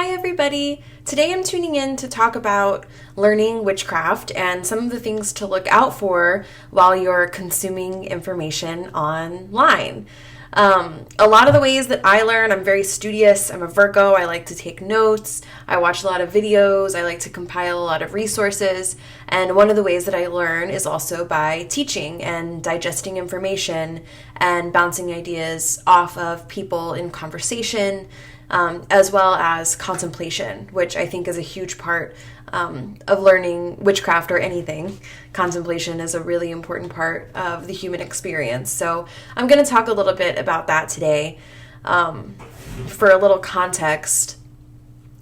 Hi everybody! Today I'm tuning in to talk about learning witchcraft and some of the things to look out for while you're consuming information online. A lot of the ways that I learn, I'm very studious. I'm a Virgo. I like to take notes. I watch a lot of videos. I like to compile a lot of resources. And one of the ways that I learn is also by teaching and digesting information and bouncing ideas off of people in conversation, as well as contemplation, which I think is a huge part of learning witchcraft or anything. Contemplation is a really important part of the human experience. So I'm going to talk a little bit about that today. For a little context,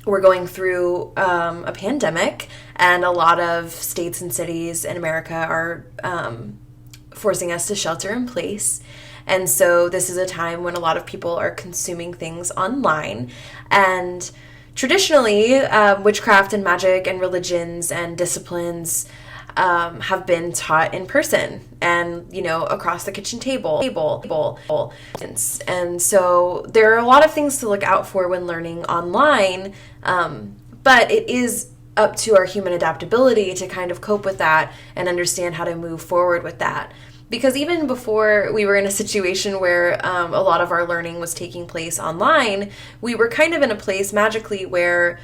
we're going through a pandemic, and a lot of states and cities in America are forcing us to shelter in place. And so this is a time when a lot of people are consuming things online. And traditionally, witchcraft and magic and religions and disciplines have been taught in person and, across the kitchen table. And so there are a lot of things to look out for when learning online, but it is up to our human adaptability to kind of cope with that and understand how to move forward with that. Because even before we were in a situation where a lot of our learning was taking place online, we were kind of in a place magically where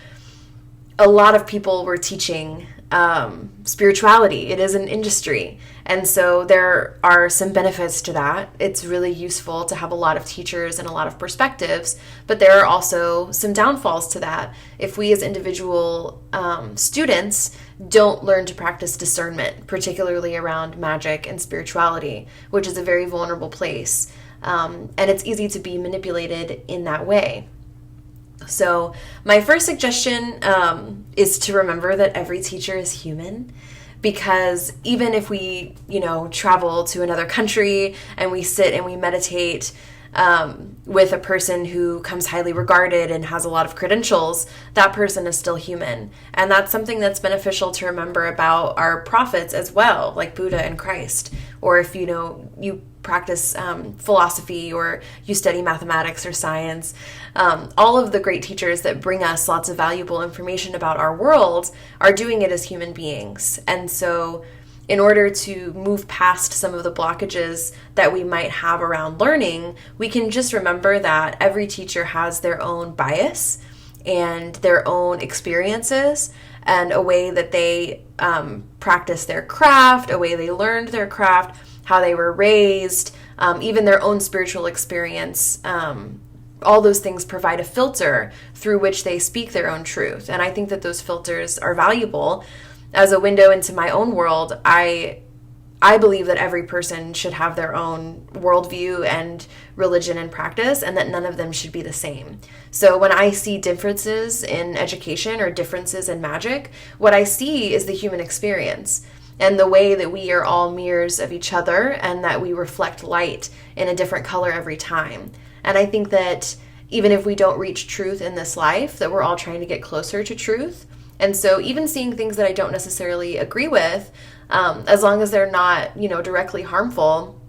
a lot of people were teaching spirituality. It is an industry. And so there are some benefits to that. It's really useful to have a lot of teachers and a lot of perspectives, but there are also some downfalls to that. If we as individual students don't learn to practice discernment, particularly around magic and spirituality, which is a very vulnerable place, and it's easy to be manipulated in that way. So my first suggestion is to remember that every teacher is human, because even if we, travel to another country and we sit and we meditate with a person who comes highly regarded and has a lot of credentials, that person is still human. And that's something that's beneficial to remember about our prophets as well, like Buddha and Christ. Or if you practice philosophy or you study mathematics or science, all of the great teachers that bring us lots of valuable information about our world are doing it as human beings. And so in order to move past some of the blockages that we might have around learning, we can just remember that every teacher has their own bias and their own experiences and a way that they practice their craft, a way they learned their craft, how they were raised, even their own spiritual experience. All those things provide a filter through which they speak their own truth. And I think that those filters are valuable. As a window into my own world, I believe that every person should have their own worldview and religion and practice, and that none of them should be the same. So when I see differences in education or differences in magic, what I see is the human experience and the way that we are all mirrors of each other and that we reflect light in a different color every time. And I think that even if we don't reach truth in this life, that we're all trying to get closer to truth. And so even seeing things that I don't necessarily agree with, as long as they're not, directly harmful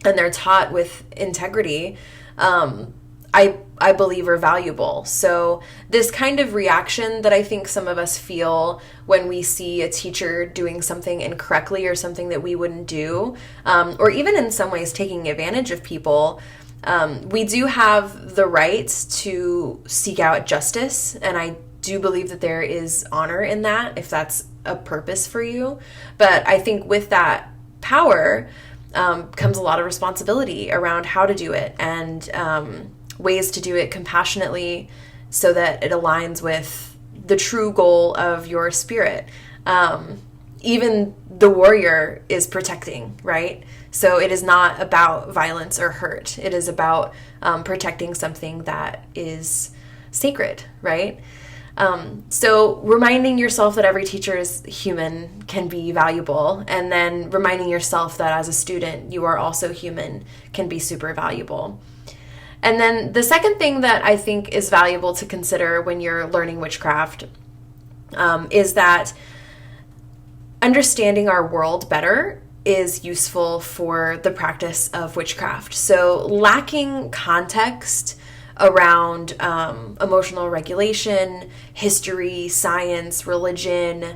and they're taught with integrity, I believe are valuable. So this kind of reaction that I think some of us feel when we see a teacher doing something incorrectly or something that we wouldn't do, or even in some ways taking advantage of people, we do have the right to seek out justice. And I do believe that there is honor in that if that's a purpose for you. But I think with that power comes a lot of responsibility around how to do it and ways to do it compassionately so that it aligns with the true goal of your spirit. Even the warrior is protecting, right? So it is not about violence or hurt. It is about protecting something that is sacred, right? So reminding yourself that every teacher is human can be valuable, and then reminding yourself that as a student you are also human can be super valuable. And then the second thing that I think is valuable to consider when you're learning witchcraft is that understanding our world better is useful for the practice of witchcraft. So lacking context around emotional regulation, history, science, religion,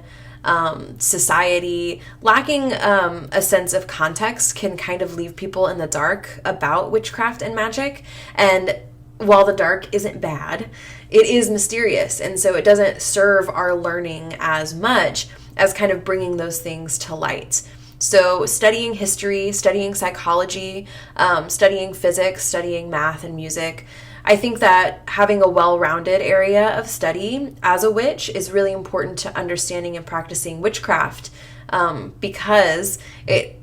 society. Lacking a sense of context can kind of leave people in the dark about witchcraft and magic. And while the dark isn't bad, it is mysterious. And so it doesn't serve our learning as much as kind of bringing those things to light. So studying history, studying psychology, studying physics, studying math and music, I think that having a well-rounded area of study as a witch is really important to understanding and practicing witchcraft, because it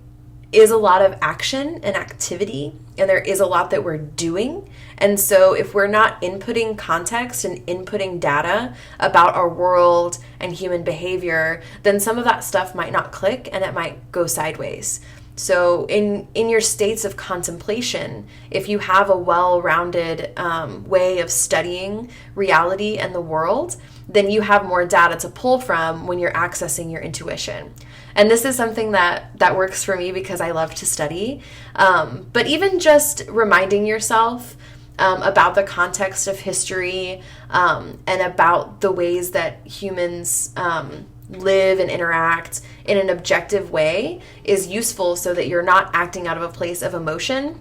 is a lot of action and activity, and there is a lot that we're doing. And so if we're not inputting context and inputting data about our world and human behavior, then some of that stuff might not click and it might go sideways. So in your states of contemplation, if you have a well-rounded way of studying reality and the world, then you have more data to pull from when you're accessing your intuition. And this is something that works for me because I love to study. But even just reminding yourself about the context of history and about the ways that humans live and interact in an objective way is useful so that you're not acting out of a place of emotion.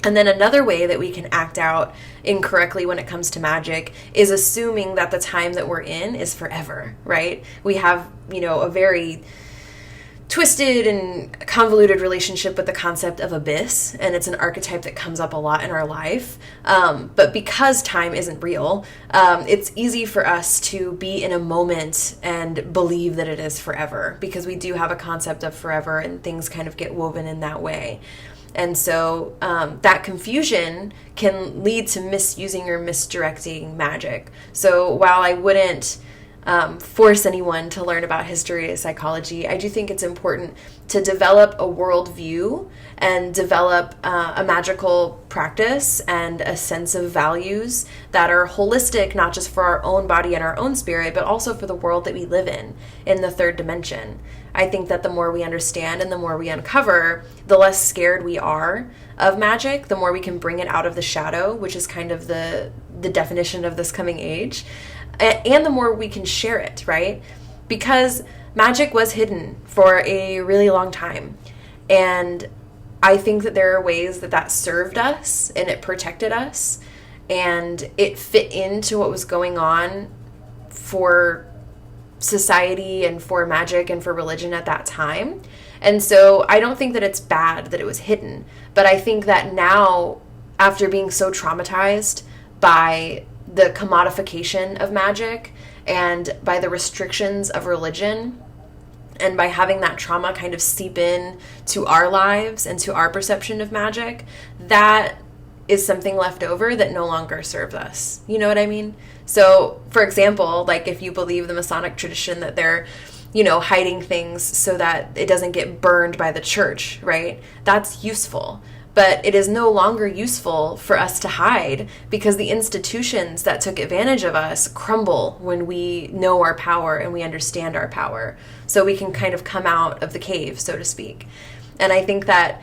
And then another way that we can act out incorrectly when it comes to magic is assuming that the time that we're in is forever, right? We have, a very twisted and convoluted relationship with the concept of abyss, and it's an archetype that comes up a lot in our life. But because time isn't real, it's easy for us to be in a moment and believe that it is forever, because we do have a concept of forever and things kind of get woven in that way. And so that confusion can lead to misusing or misdirecting magic. So while I wouldn't force anyone to learn about history or psychology, I do think it's important to develop a worldview and develop a magical practice and a sense of values that are holistic, not just for our own body and our own spirit, but also for the world that we live in the third dimension. I think that the more we understand and the more we uncover, the less scared we are of magic, the more we can bring it out of the shadow, which is kind of the definition of this coming age, and the more we can share it, right? Because magic was hidden for a really long time. And I think that there are ways that served us and it protected us and it fit into what was going on for society and for magic and for religion at that time. And so I don't think that it's bad that it was hidden, but I think that now, after being so traumatized by the commodification of magic and by the restrictions of religion, and by having that trauma kind of seep in to our lives and to our perception of magic, that is something left over that no longer serves us. You know what I mean? So, for example, like if you believe the Masonic tradition that they're, hiding things so that it doesn't get burned by the church, right? That's useful. But it is no longer useful for us to hide because the institutions that took advantage of us crumble when we know our power and we understand our power. So we can kind of come out of the cave, so to speak. And I think that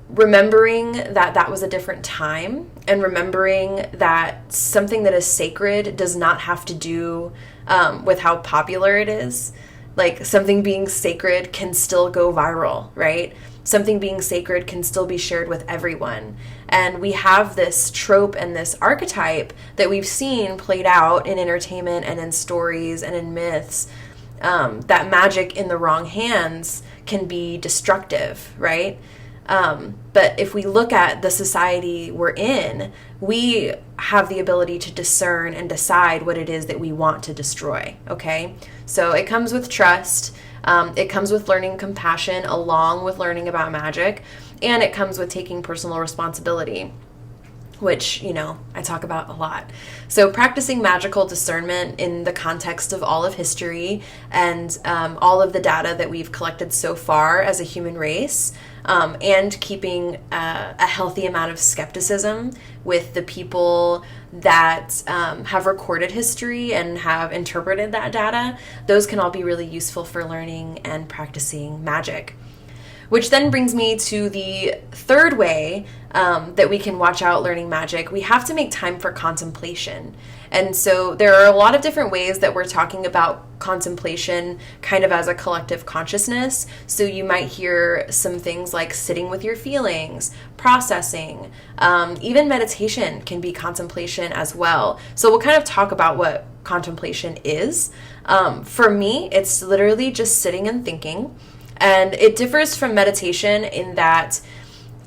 remembering that was a different time and remembering that something that is sacred does not have to do with how popular it is. Like something being sacred can still go viral, right? Something being sacred can still be shared with everyone. And we have this trope and this archetype that we've seen played out in entertainment and in stories and in myths, that magic in the wrong hands can be destructive, right? But if we look at the society we're in, we have the ability to discern and decide what it is that we want to destroy, okay? So it comes with trust. It comes with learning compassion along with learning about magic, and it comes with taking personal responsibility, which, I talk about a lot. So practicing magical discernment in the context of all of history and all of the data that we've collected so far as a human race, and keeping a healthy amount of skepticism with the people that have recorded history and have interpreted that data, those can all be really useful for learning and practicing magic. Which then brings me to the third way that we can watch out learning magic. We have to make time for contemplation. And so there are a lot of different ways that we're talking about contemplation kind of as a collective consciousness. So you might hear some things like sitting with your feelings, processing, even meditation can be contemplation as well. So we'll kind of talk about what contemplation is. For me, it's literally just sitting and thinking. And it differs from meditation in that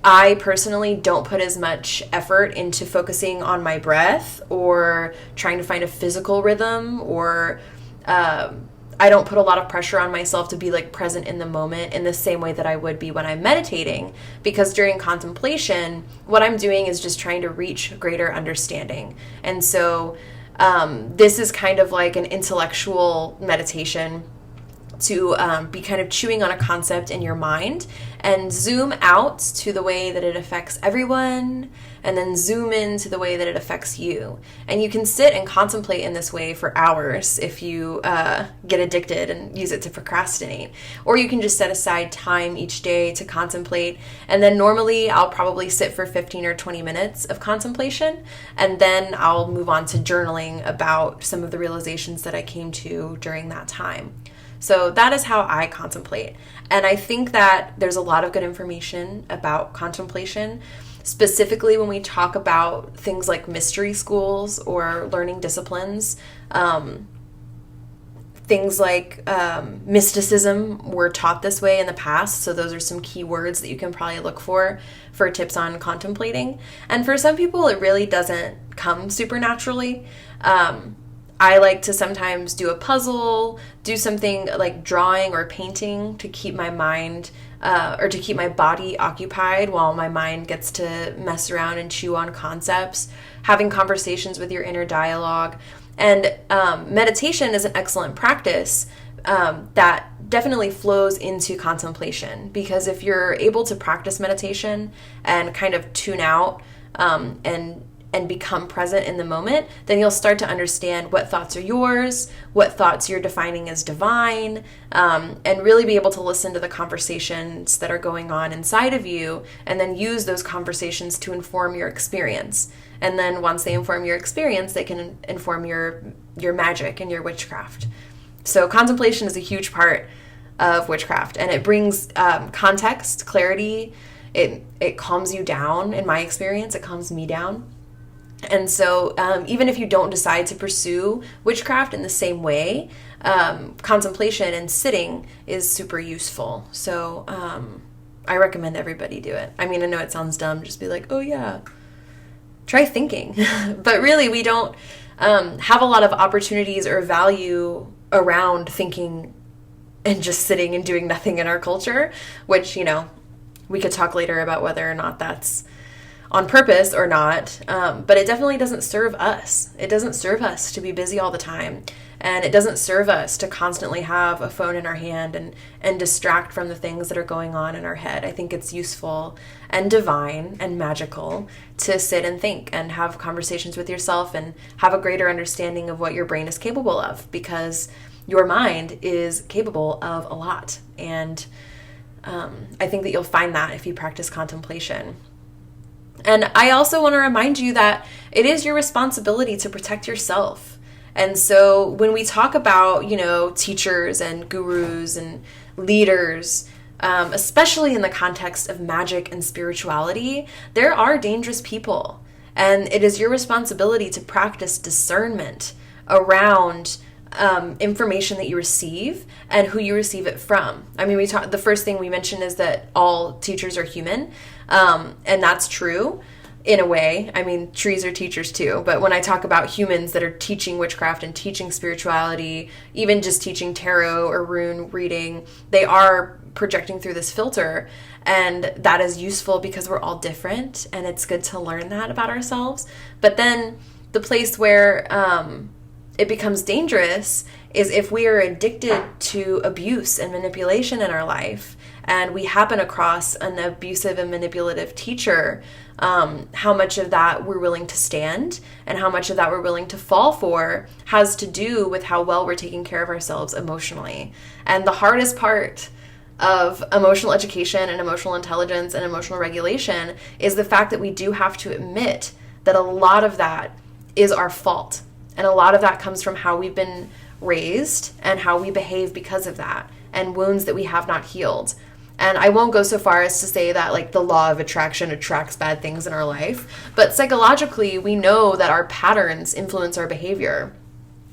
I personally don't put as much effort into focusing on my breath or trying to find a physical rhythm, or I don't put a lot of pressure on myself to be like present in the moment in the same way that I would be when I'm meditating, because during contemplation, what I'm doing is just trying to reach greater understanding. And so this is kind of like an intellectual meditation to be kind of chewing on a concept in your mind and zoom out to the way that it affects everyone, and then zoom in to the way that it affects you. And you can sit and contemplate in this way for hours if you get addicted and use it to procrastinate. Or you can just set aside time each day to contemplate. And then normally I'll probably sit for 15 or 20 minutes of contemplation, and then I'll move on to journaling about some of the realizations that I came to during that time. So that is how I contemplate. And I think that there's a lot of good information about contemplation, specifically when we talk about things like mystery schools or learning disciplines. Things like mysticism were taught this way in the past. So those are some key words that you can probably look for tips on contemplating. And for some people, it really doesn't come supernaturally. I like to sometimes do a puzzle, do something like drawing or painting to keep my mind or to keep my body occupied while my mind gets to mess around and chew on concepts, having conversations with your inner dialogue. And meditation is an excellent practice that definitely flows into contemplation, because if you're able to practice meditation and kind of tune out and become present in the moment, then you'll start to understand what thoughts are yours, what thoughts you're defining as divine, and really be able to listen to the conversations that are going on inside of you, and then use those conversations to inform your experience. And then once they inform your experience, they can inform your magic and your witchcraft. So contemplation is a huge part of witchcraft, and it brings context, clarity. It calms you down. In my experience, it calms me down. And so even if you don't decide to pursue witchcraft in the same way, contemplation and sitting is super useful. So I recommend everybody do it. I mean, I know it sounds dumb, just be like, oh yeah, try thinking. But really, we don't have a lot of opportunities or value around thinking and just sitting and doing nothing in our culture, which, you know, we could talk later about whether or not that's on purpose or not, but it definitely doesn't serve us. It doesn't serve us to be busy all the time, and it doesn't serve us to constantly have a phone in our hand and distract from the things that are going on in our head. I think it's useful and divine and magical to sit and think and have conversations with yourself and have a greater understanding of what your brain is capable of, because your mind is capable of a lot. And I think that you'll find that if you practice contemplation. And I also want to remind you that it is your responsibility to protect yourself. And so when we talk about, you know, teachers and gurus and leaders, especially in the context of magic and spirituality, there are dangerous people. And it is your responsibility to practice discernment around information that you receive and who you receive it from. I mean, the first thing we mentioned is that all teachers are human. And that's true in a way. I mean, trees are teachers too. But when I talk about humans that are teaching witchcraft and teaching spirituality, even just teaching tarot or rune reading, they are projecting through this filter. And that is useful because we're all different, and it's good to learn that about ourselves. But then the place where it becomes dangerous is if we are addicted to abuse and manipulation in our life, and we happen across an abusive and manipulative teacher, how much of that we're willing to stand and how much of that we're willing to fall for has to do with how well we're taking care of ourselves emotionally. And the hardest part of emotional education and emotional intelligence and emotional regulation is the fact that we do have to admit that a lot of that is our fault. And a lot of that comes from how we've been raised and how we behave because of that, and wounds that we have not healed. And I won't go so far as to say that like the law of attraction attracts bad things in our life, but psychologically we know that our patterns influence our behavior.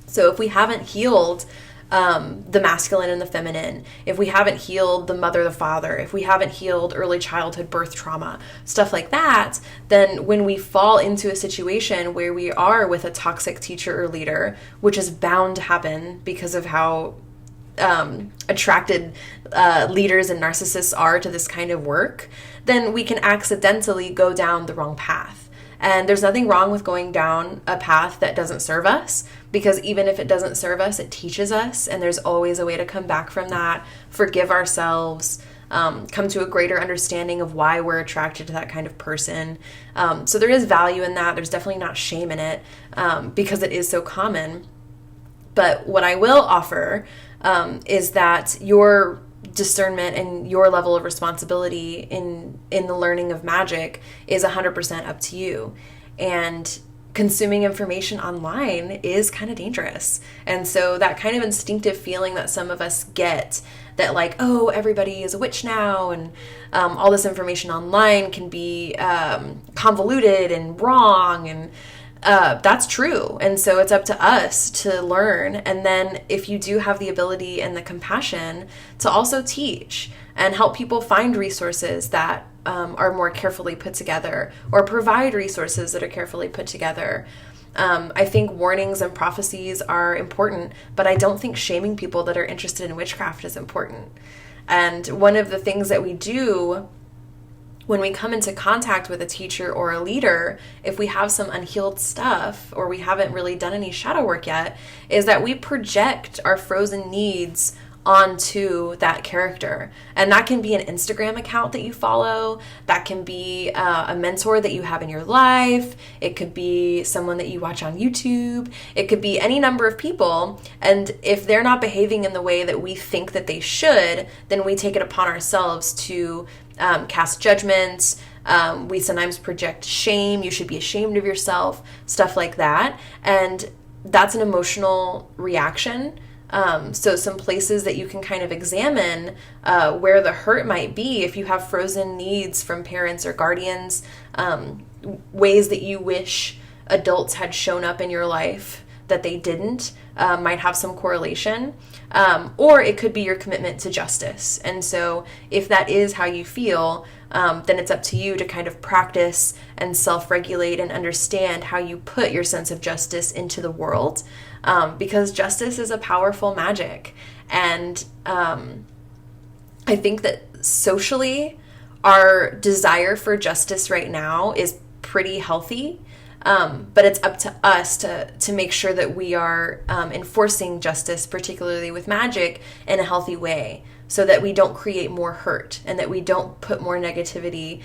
So if we haven't healed the masculine and the feminine, if we haven't healed the mother, the father, if we haven't healed early childhood birth trauma, stuff like that, then when we fall into a situation where we are with a toxic teacher or leader, which is bound to happen because of how attracted leaders and narcissists are to this kind of work, then we can accidentally go down the wrong path. And there's nothing wrong with going down a path that doesn't serve us, because even if it doesn't serve us, it teaches us, and there's always a way to come back from that, forgive ourselves, come to a greater understanding of why we're attracted to that kind of person. So there is value in that. There's definitely not shame in it, because it is so common. But what I will offer is that your discernment and your level of responsibility in the learning of magic is 100% up to you. And consuming information online is kind of dangerous. And so that kind of instinctive feeling that some of us get, that like, oh, everybody is a witch now, and all this information online can be convoluted and wrong, and that's true. And so it's up to us to learn. And then if you do have the ability and the compassion to also teach and help people find resources that are more carefully put together, or provide resources that are carefully put together. I think warnings and prophecies are important, but I don't think shaming people that are interested in witchcraft is important. And one of the things that we do when we come into contact with a teacher or a leader, if we have some unhealed stuff or we haven't really done any shadow work yet, is that we project our frozen needs onto that character. And that can be an Instagram account that you follow. That can be a mentor that you have in your life. It could be someone that you watch on YouTube. It could be any number of people. And if they're not behaving in the way that we think that they should, then we take it upon ourselves to cast judgment. We sometimes project shame. You should be ashamed of yourself, stuff like that. And that's an emotional reaction. So some places that you can kind of examine where the hurt might be, if you have frozen needs from parents or guardians, ways that you wish adults had shown up in your life that they didn't, might have some correlation. Or it could be your commitment to justice. And so if that is how you feel, then it's up to you to kind of practice and self-regulate and understand how you put your sense of justice into the world. Because justice is a powerful magic. And I think that socially, our desire for justice right now is pretty healthy. But it's up to us to make sure that we are enforcing justice, particularly with magic, in a healthy way, so that we don't create more hurt and that we don't put more negativity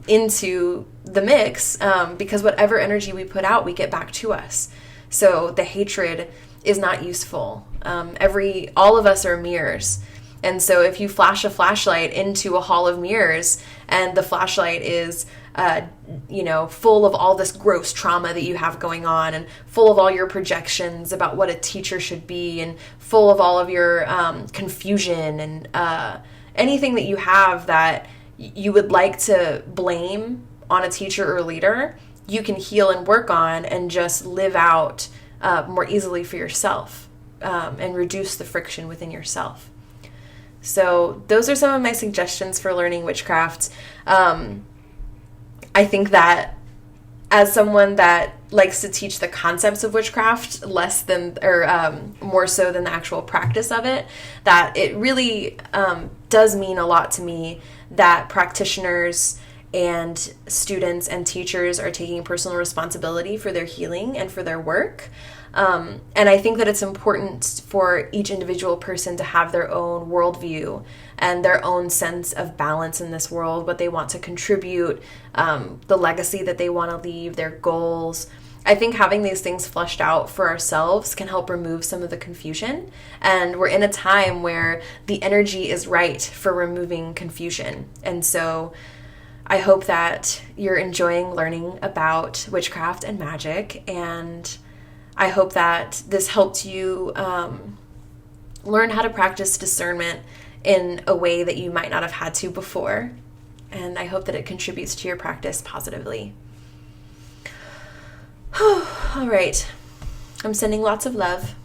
into the mix, because whatever energy we put out, we get back to us. So the hatred is not useful. All of us are mirrors. And so if you flash a flashlight into a hall of mirrors and the flashlight is full of all this gross trauma that you have going on, and full of all your projections about what a teacher should be, and full of all of your confusion and anything that you have that you would like to blame on a teacher or leader, you can heal and work on and just live out more easily for yourself, and reduce the friction within yourself. So those are some of my suggestions for learning witchcraft. I think that as someone that likes to teach the concepts of witchcraft more so than the actual practice of it, that it really does mean a lot to me that practitioners and students and teachers are taking personal responsibility for their healing and for their work. And I think that it's important for each individual person to have their own worldview and their own sense of balance in this world, what they want to contribute, the legacy that they want to leave, their goals. I think having these things fleshed out for ourselves can help remove some of the confusion. And we're in a time where the energy is right for removing confusion. And so I hope that you're enjoying learning about witchcraft and magic. And I hope that this helped you learn how to practice discernment in a way that you might not have had to before. And I hope that it contributes to your practice positively. All right. I'm sending lots of love.